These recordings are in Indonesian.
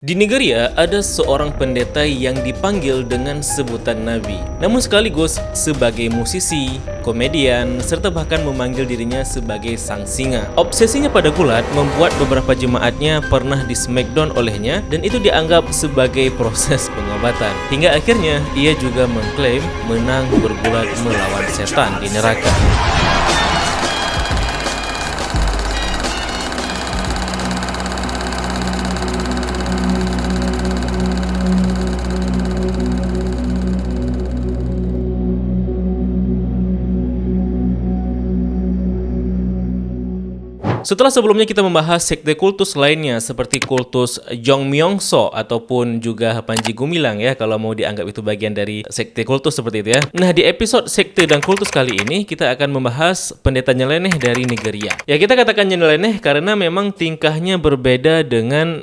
Di Nigeria, ada seorang pendeta yang dipanggil dengan sebutan nabi, namun sekaligus sebagai musisi, komedian, serta bahkan memanggil dirinya sebagai sang singa. Obsesinya pada gulat membuat beberapa jemaatnya pernah di smackdown olehnya, dan itu dianggap sebagai proses pengobatan. Hingga akhirnya, ia juga mengklaim menang bergulat melawan setan di neraka. Setelah sebelumnya kita membahas sekte kultus lainnya seperti kultus Jongmyeongso ataupun juga Panji Gumilang ya, kalau mau dianggap itu bagian dari sekte kultus seperti itu ya. Nah, di episode sekte dan kultus kali ini kita akan membahas pendeta nyeleneh dari Nigeria. Ya, kita katakan nyeleneh karena memang tingkahnya berbeda dengan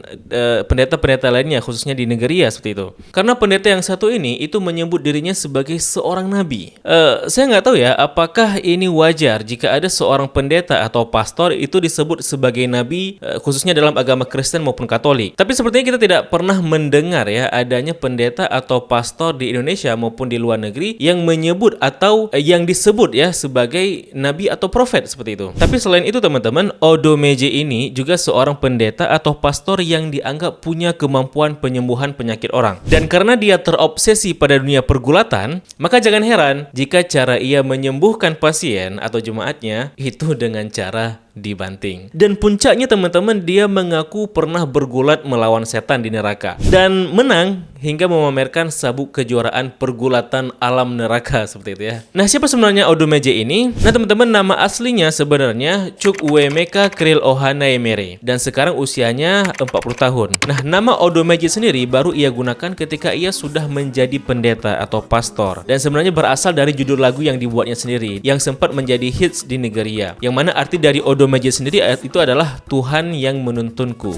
pendeta-pendeta lainnya, khususnya di Nigeria seperti itu. Karena pendeta yang satu ini itu menyebut dirinya sebagai seorang nabi. Saya nggak tahu ya, apakah ini wajar jika ada seorang pendeta atau pastor itu disebut sebagai nabi, khususnya dalam agama Kristen maupun Katolik. Tapi sepertinya kita tidak pernah mendengar ya adanya pendeta atau pastor di Indonesia maupun di luar negeri yang menyebut atau yang disebut ya sebagai nabi atau profet seperti itu. Tapi selain itu teman-teman, Odomeje ini juga seorang pendeta atau pastor yang dianggap punya kemampuan penyembuhan penyakit orang. Dan karena dia terobsesi pada dunia pergulatan, maka jangan heran jika cara ia menyembuhkan pasien atau jemaatnya itu dengan cara dibanting. Dan puncaknya teman-teman, dia mengaku pernah bergulat melawan setan di neraka dan menang hingga memamerkan sabuk kejuaraan pergulatan alam neraka seperti itu ya. Nah, siapa sebenarnya Odomeje ini? Nah teman-teman, nama aslinya sebenarnya Chukwuemeka Krill Ohanaemere dan sekarang usianya 40 tahun. Nah, nama Odomeje sendiri baru ia gunakan ketika ia sudah menjadi pendeta atau pastor, dan sebenarnya berasal dari judul lagu yang dibuatnya sendiri yang sempat menjadi hits di Nigeria, yang mana arti dari Odomeje sendiri itu adalah Tuhan yang menuntunku.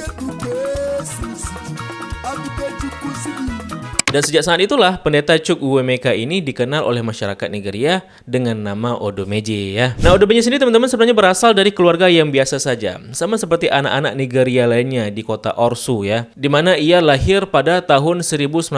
Dan sejak saat itulah pendeta Chukwuemeka ini dikenal oleh masyarakat Nigeria dengan nama Odomeje ya. Nah, Odomeje sendiri teman-teman sebenarnya berasal dari keluarga yang biasa saja, sama seperti anak-anak Nigeria lainnya di kota Orsu ya, di mana ia lahir pada tahun 1982.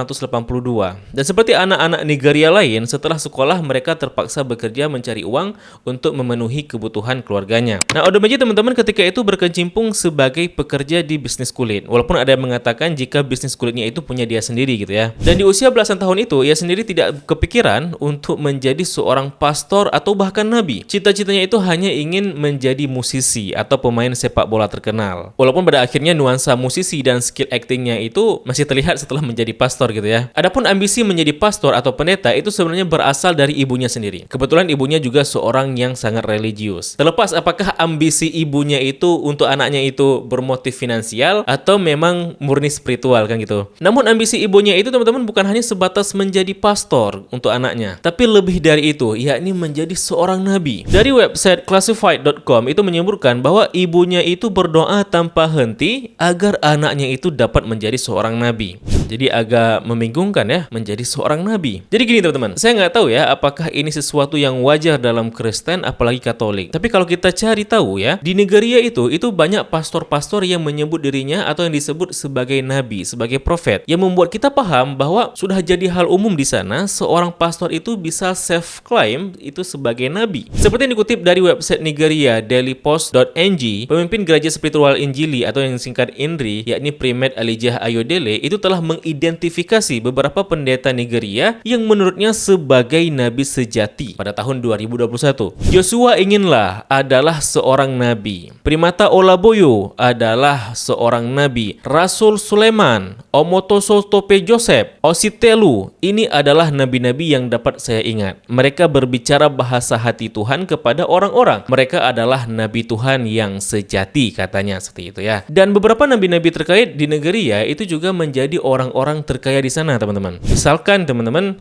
Dan seperti anak-anak Nigeria lain, setelah sekolah mereka terpaksa bekerja mencari uang untuk memenuhi kebutuhan keluarganya. Nah, Odomeje teman-teman ketika itu berkecimpung sebagai pekerja di bisnis kulit, walaupun ada yang mengatakan jika bisnis kulitnya itu punya dia sendiri gitu ya. Dan di usia belasan tahun itu, ia sendiri tidak kepikiran untuk menjadi seorang pastor atau bahkan nabi. Cita-citanya itu hanya ingin menjadi musisi atau pemain sepak bola terkenal. Walaupun pada akhirnya nuansa musisi dan skill actingnya itu masih terlihat setelah menjadi pastor gitu ya. Adapun ambisi menjadi pastor atau pendeta itu sebenarnya berasal dari ibunya sendiri. Kebetulan ibunya juga seorang yang sangat religius. Terlepas apakah ambisi ibunya itu untuk anaknya itu bermotif finansial atau memang murni spiritual kan gitu. Namun ambisi ibunya itu teman-teman bukan hanya sebatas menjadi pastor untuk anaknya, tapi lebih dari itu, yakni menjadi seorang nabi. Dari website classified.com itu menyebutkan bahwa ibunya itu berdoa tanpa henti agar anaknya itu dapat menjadi seorang nabi. Jadi agak membingungkan ya, menjadi seorang nabi. Jadi gini teman-teman, saya nggak tahu ya apakah ini sesuatu yang wajar dalam Kristen apalagi Katolik. Tapi kalau kita cari tahu ya, di Nigeria itu banyak pastor-pastor yang menyebut dirinya atau yang disebut sebagai nabi, sebagai profet, yang membuat kita paham bahwa sudah jadi hal umum di sana seorang pastor itu bisa self-claim itu sebagai nabi. Seperti yang dikutip dari website Nigeria dailypost.ng, pemimpin gereja spiritual Injili atau yang singkat INRI, yakni Primet Elijah Ayodele, itu telah mengidentifikasi beberapa pendeta Nigeria yang menurutnya sebagai nabi sejati pada tahun 2021. Joshua Inginlah adalah seorang nabi. Primata Olaboyo adalah seorang nabi. Rasul Sulaiman, Omotoso Tope Joseph, Ositelu, ini adalah nabi-nabi yang dapat saya ingat. Mereka berbicara bahasa hati Tuhan kepada orang-orang. Mereka adalah nabi Tuhan yang sejati, katanya seperti itu ya. Dan beberapa nabi-nabi terkait di Nigeria itu juga menjadi orang orang-orang terkaya di sana, teman-teman. Misalkan teman-teman,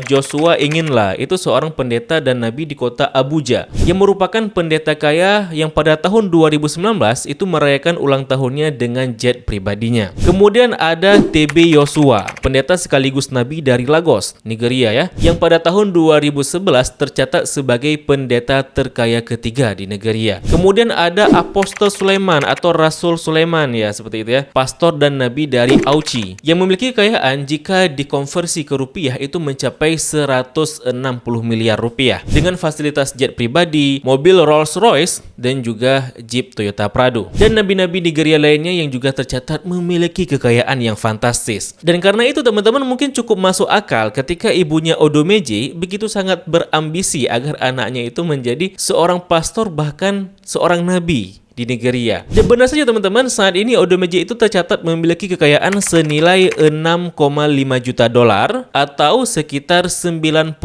Joshua inginlah itu seorang pendeta dan nabi di kota Abuja yang merupakan pendeta kaya yang pada tahun 2019 itu merayakan ulang tahunnya dengan jet pribadinya. Kemudian ada TB Joshua, pendeta sekaligus nabi dari Lagos, Nigeria ya, yang pada tahun 2011 tercatat sebagai pendeta terkaya ketiga di Nigeria. Kemudian ada Apostle Sulaiman atau Rasul Sulaiman ya, seperti itu ya, pastor dan nabi dari Auchi yang memiliki kekayaan jika dikonversi ke rupiah itu mencapai 160 miliar rupiah dengan fasilitas jet pribadi, mobil Rolls-Royce dan juga Jeep Toyota Prado. Dan nabi-nabi Nigeria lainnya yang juga tercatat memiliki kekayaan yang fantastis. Dan karena itu teman-teman mungkin cukup masuk akal ketika ibunya Odomeje begitu sangat berambisi agar anaknya itu menjadi seorang pastor bahkan seorang nabi di Nigeria. Dan benar saja teman-teman, saat ini Odomeje itu tercatat memiliki kekayaan senilai 6,5 juta dolar atau sekitar 99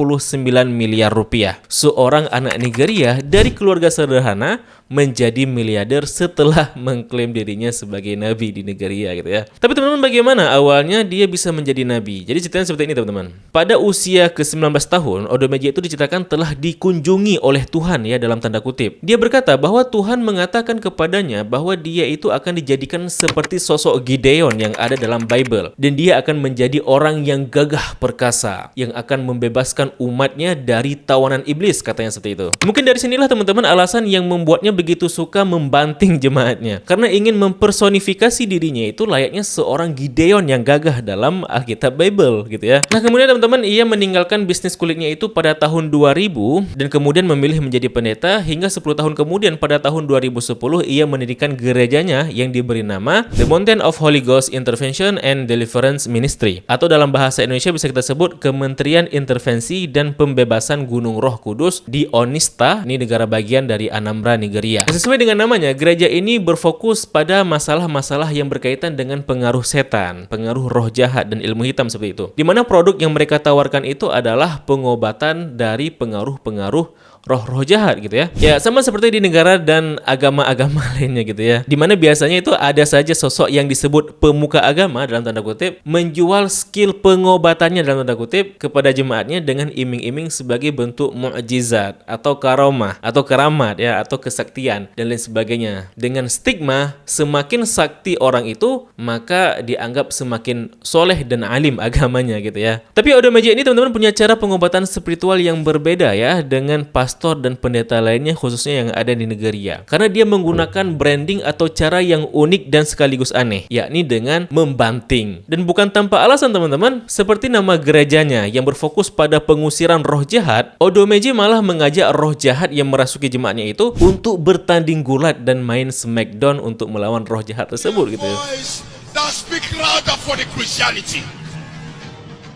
miliar rupiah. Seorang anak Nigeria dari keluarga sederhana menjadi miliarder setelah mengklaim dirinya sebagai nabi di Nigeria gitu ya. Tapi teman-teman, bagaimana awalnya dia bisa menjadi nabi? Jadi ceritanya seperti ini teman-teman. Pada usia ke-19 tahun, Odomeje itu diceritakan telah dikunjungi oleh Tuhan ya, dalam tanda kutip. Dia berkata bahwa Tuhan mengatakan kepadanya bahwa dia itu akan dijadikan seperti sosok Gideon yang ada dalam Bible, dan dia akan menjadi orang yang gagah perkasa yang akan membebaskan umatnya dari tawanan iblis, katanya seperti itu. Mungkin dari sinilah teman-teman alasan yang membuatnya begitu suka membanting jemaatnya, karena ingin mempersonifikasi dirinya itu layaknya seorang Gideon yang gagah dalam Alkitab Bible gitu ya. Nah kemudian teman-teman, ia meninggalkan bisnis kulitnya itu pada tahun 2000 dan kemudian memilih menjadi pendeta hingga 10 tahun kemudian pada tahun 2010 ia mendirikan gerejanya yang diberi nama The Mountain of Holy Ghost Intervention and Deliverance Ministry, atau dalam bahasa Indonesia bisa kita sebut Kementerian Intervensi dan Pembebasan Gunung Roh Kudus di Onitsha, ini negara bagian dari Anambra, Nigeria. Sesuai dengan namanya, gereja ini berfokus pada masalah-masalah yang berkaitan dengan pengaruh setan, pengaruh roh jahat dan ilmu hitam seperti itu. Di mana produk yang mereka tawarkan itu adalah pengobatan dari pengaruh-pengaruh roh-roh jahat gitu ya. Ya, sama seperti di negara dan agama-agama lainnya gitu ya. Dimana biasanya itu ada saja sosok yang disebut pemuka agama dalam tanda kutip menjual skill pengobatannya dalam tanda kutip kepada jemaatnya dengan iming-iming sebagai bentuk mukjizat atau karomah atau keramat ya, atau kesaktian dan lain sebagainya. Dengan stigma semakin sakti orang itu maka dianggap semakin soleh dan alim agamanya gitu ya. Tapi Odomeje ini teman-teman punya cara pengobatan spiritual yang berbeda ya dengan pastor dan pendeta lainnya khususnya yang ada di Nigeria. Karena dia menggunakan branding atau cara yang unik dan sekaligus aneh, yakni dengan membanting. Dan bukan tanpa alasan teman-teman, seperti nama gerejanya yang berfokus pada pengusiran roh jahat, Odomeje malah mengajak roh jahat yang merasuki jemaatnya itu untuk bertanding gulat dan main smackdown untuk melawan roh jahat tersebut gitu ya.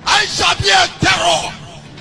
I shall be a terror,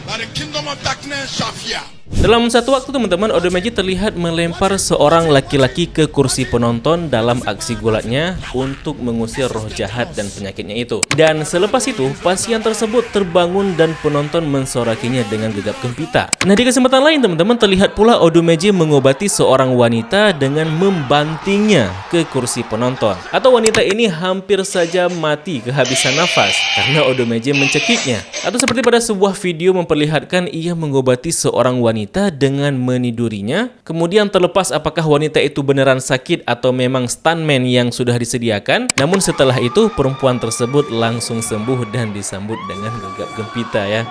but the kingdom of darkness shall fear. Dalam satu waktu teman-teman, Odomeje terlihat melempar seorang laki-laki ke kursi penonton dalam aksi gulatnya untuk mengusir roh jahat dan penyakitnya itu. Dan selepas itu, pasien tersebut terbangun dan penonton mensorakinya dengan gegap gempita. Nah, di kesempatan lain teman-teman, terlihat pula Odomeje mengobati seorang wanita dengan membantingnya ke kursi penonton. Atau wanita ini hampir saja mati kehabisan nafas karena Odomeje mencekiknya. Atau seperti pada sebuah video memperlihatkan ia mengobati seorang wanita dengan menidurinya. Kemudian terlepas apakah wanita itu beneran sakit atau memang stuntman yang sudah disediakan, namun setelah itu perempuan tersebut langsung sembuh dan disambut dengan gegap gempita ya.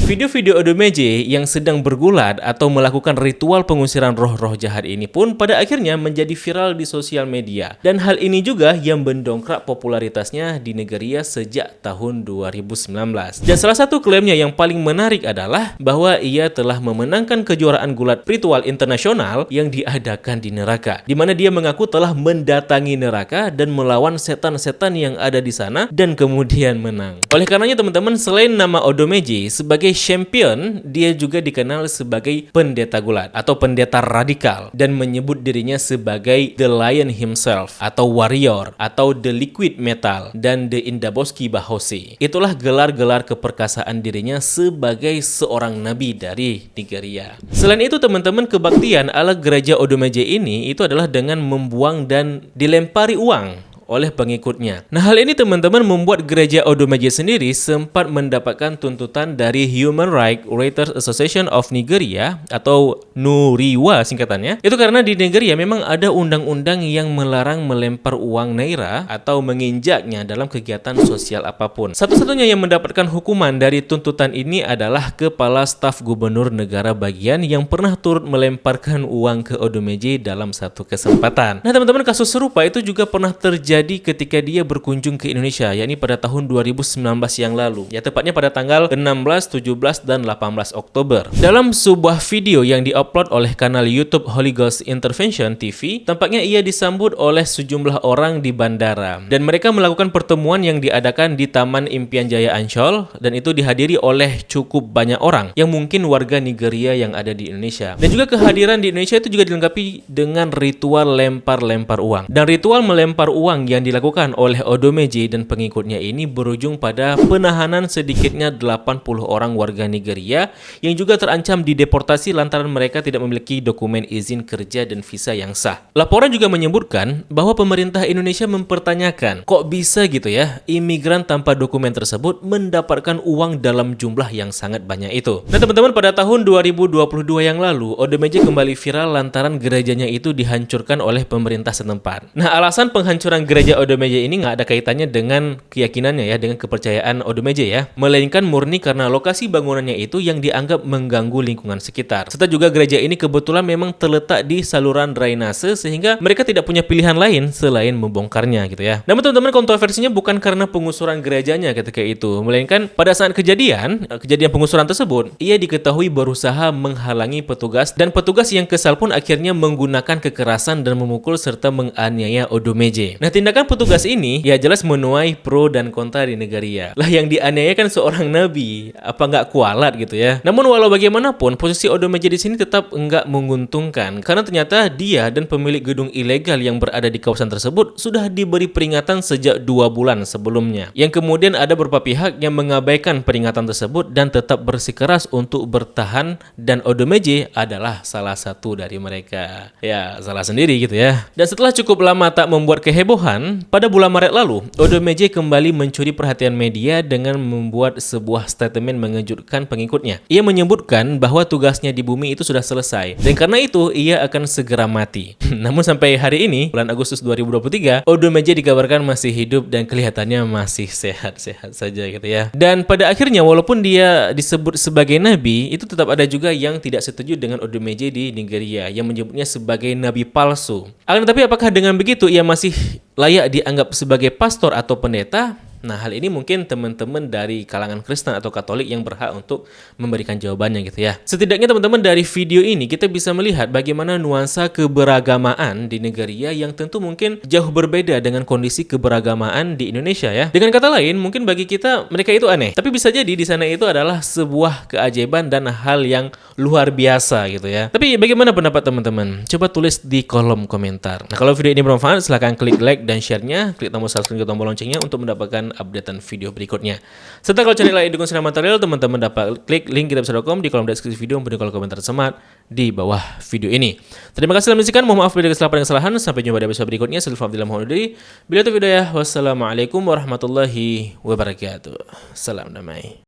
Video-video Odomeje yang sedang bergulat atau melakukan ritual pengusiran roh-roh jahat ini pun pada akhirnya menjadi viral di sosial media. Dan hal ini juga yang mendongkrak popularitasnya di Nigeria sejak tahun 2019. Dan salah satu klaimnya yang paling menarik adalah bahwa ia telah memenangkan kejuaraan gulat ritual internasional yang diadakan di neraka, di mana dia mengaku telah mendatangi neraka dan melawan setan-setan yang ada di sana dan kemudian menang. Oleh karenanya teman-teman, selain nama Odomeje sebagai champion, dia juga dikenal sebagai pendeta gulat atau pendeta radikal dan menyebut dirinya sebagai The Lion himself atau warrior atau The Liquid Metal dan The Indaboski Bahosi. Itulah gelar-gelar keperkasaan dirinya sebagai seorang nabi dari Nigeria. Selain itu teman-teman, kebaktian ala gereja Odumeje ini itu adalah dengan membuang dan dilempari uang oleh pengikutnya. Nah, hal ini teman-teman membuat gereja Odumeje sendiri sempat mendapatkan tuntutan dari Human Rights Writers Association of Nigeria atau NURIWA singkatannya. Itu karena di Nigeria memang ada undang-undang yang melarang melempar uang naira atau menginjaknya dalam kegiatan sosial apapun. Satu-satunya yang mendapatkan hukuman dari tuntutan ini adalah kepala staf gubernur negara bagian yang pernah turut melemparkan uang ke Odumeje dalam satu kesempatan. Nah, teman-teman, kasus serupa itu juga pernah terjadi ketika dia berkunjung ke Indonesia, yakni pada tahun 2019 yang lalu, ya tepatnya pada tanggal 16, 17, dan 18 Oktober. Dalam sebuah video yang diupload oleh kanal YouTube Holy Ghost Intervention TV, tampaknya ia disambut oleh sejumlah orang di bandara dan mereka melakukan pertemuan yang diadakan di Taman Impian Jaya Ancol, dan itu dihadiri oleh cukup banyak orang yang mungkin warga Nigeria yang ada di Indonesia. Dan juga kehadiran di Indonesia itu juga dilengkapi dengan ritual lempar-lempar uang. Dan ritual melempar uang yang dilakukan oleh Odumeje dan pengikutnya ini berujung pada penahanan sedikitnya 80 orang warga Nigeria yang juga terancam dideportasi lantaran mereka tidak memiliki dokumen izin kerja dan visa yang sah. Laporan juga menyebutkan bahwa pemerintah Indonesia mempertanyakan, kok bisa gitu ya imigran tanpa dokumen tersebut mendapatkan uang dalam jumlah yang sangat banyak itu. Nah teman-teman, pada tahun 2022 yang lalu Odumeje kembali viral lantaran gerejanya itu dihancurkan oleh pemerintah setempat. Nah, alasan penghancuran gereja Odumeje ini nggak ada kaitannya dengan keyakinannya ya, dengan kepercayaan Odumeje ya, melainkan murni karena lokasi bangunannya itu yang dianggap mengganggu lingkungan sekitar. Serta juga gereja ini kebetulan memang terletak di saluran drainase sehingga mereka tidak punya pilihan lain selain membongkarnya gitu ya. Namun teman-teman, kontroversinya bukan karena pengusuran gerejanya ketika itu, melainkan pada saat kejadian pengusuran tersebut, ia diketahui berusaha menghalangi petugas dan petugas yang kesal pun akhirnya menggunakan kekerasan dan memukul serta menganiaya Odumeje. Nah, tindakan petugas ini ya jelas menuai pro dan kontra di Nigeria. Lah, yang dianiaya kan seorang nabi, apa nggak kualat gitu ya. Namun walau bagaimanapun, posisi Odumeje di sini tetap nggak menguntungkan karena ternyata dia dan pemilik gedung ilegal yang berada di kawasan tersebut sudah diberi peringatan sejak 2 bulan sebelumnya. Yang kemudian ada beberapa pihak yang mengabaikan peringatan tersebut dan tetap bersikeras untuk bertahan, dan Odumeje adalah salah satu dari mereka. Ya, salah sendiri gitu ya. Dan setelah cukup lama tak membuat kehebohan, pada bulan Maret lalu, Odumeje kembali mencuri perhatian media dengan membuat sebuah statement mengejutkan pengikutnya. Ia menyebutkan bahwa tugasnya di bumi itu sudah selesai, dan karena itu ia akan segera mati. Namun sampai hari ini, bulan Agustus 2023, Odumeje dikabarkan masih hidup dan kelihatannya masih sehat-sehat saja gitu ya. Dan pada akhirnya, walaupun dia disebut sebagai nabi, itu tetap ada juga yang tidak setuju dengan Odumeje di Nigeria, yang menyebutnya sebagai nabi palsu. Akan tetapi apakah dengan begitu ia masih layak dianggap sebagai pastor atau pendeta? Nah, hal ini mungkin teman-teman dari kalangan Kristen atau Katolik yang berhak untuk memberikan jawabannya gitu ya. Setidaknya teman-teman, dari video ini kita bisa melihat bagaimana nuansa keberagamaan di Nigeria yang tentu mungkin jauh berbeda dengan kondisi keberagamaan di Indonesia ya. Dengan kata lain, mungkin bagi kita mereka itu aneh, tapi bisa jadi di sana itu adalah sebuah keajaiban dan hal yang luar biasa gitu ya. Tapi bagaimana pendapat teman-teman? Coba tulis di kolom komentar. Nah, kalau video ini bermanfaat, silahkan klik like dan share-nya, klik tombol subscribe dan tombol loncengnya untuk mendapatkan updatean video berikutnya. Serta kalau channel lain dukung sinar material, teman-teman dapat klik link kitabisa.com di kolom deskripsi video maupun di kolom komentar semat di bawah video ini. Terima kasih telah menyaksikan. Mohon maaf bila ada kesalahan. Sampai jumpa di episode berikutnya. Saya Abdillah mohon diri. Bila itu video ya. Wassalamualaikum warahmatullahi wabarakatuh. Salam damai.